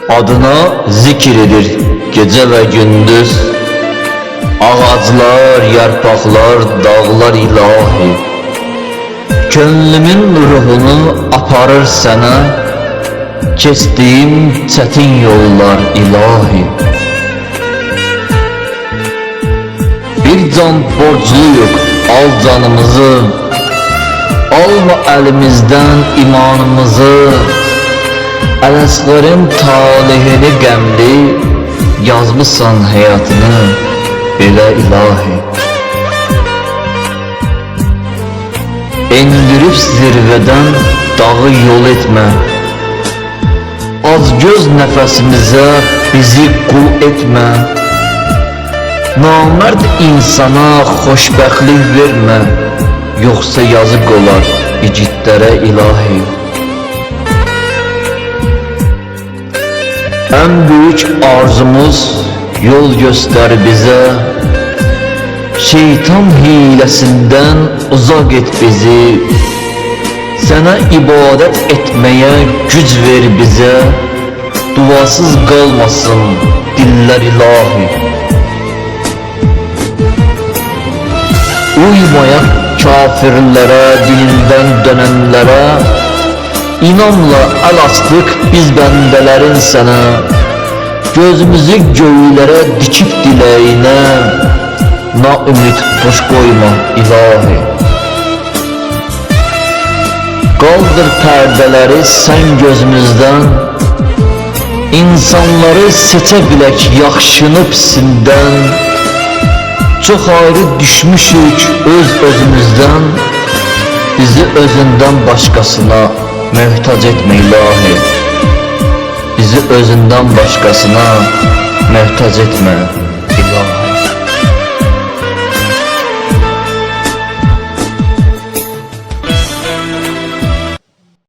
Adına zikir edir gece ve gündüz. Ağaclar, yarpaqlar, dağlar ilahi. Könlümün ruhunu aparır sana. Keçdiyim çətin yollar ilahi. Bir can borcluyuq, al canımızı. Alma elimizden imanımızı. Ələslərin talihini qəmli, yazmışsan həyatını belə ilahi. Endirib zirvədən dağı yol etmə. Az göz nəfəsimizə bizi qul etmə. Namərd insana xoşbəxtlik vermə. Yoxsa yazıq olar igidlərə ilahi. En büyük arzumuz yol göster bize. Şeytan hilesinden uzak et bizi. Sana ibadet etmeye güç ver bize. Duasız kalmasın diller ilahi. Uymayak kafirlere, dininden dönenlere. İnanla el astık biz bendelerin sana. Gözümüzü göğlere dikip dileğine. Naümit boş koyma ilahi. Kaldır perdeleri sen gözümüzden. İnsanları seçebilek yaxşını pisinden. Çok ayrı düşmüşük öz özümüzden. Bizi özünden başkasına mühtaç etme ilahi. Bizi özünden başkasına mühtaç etme.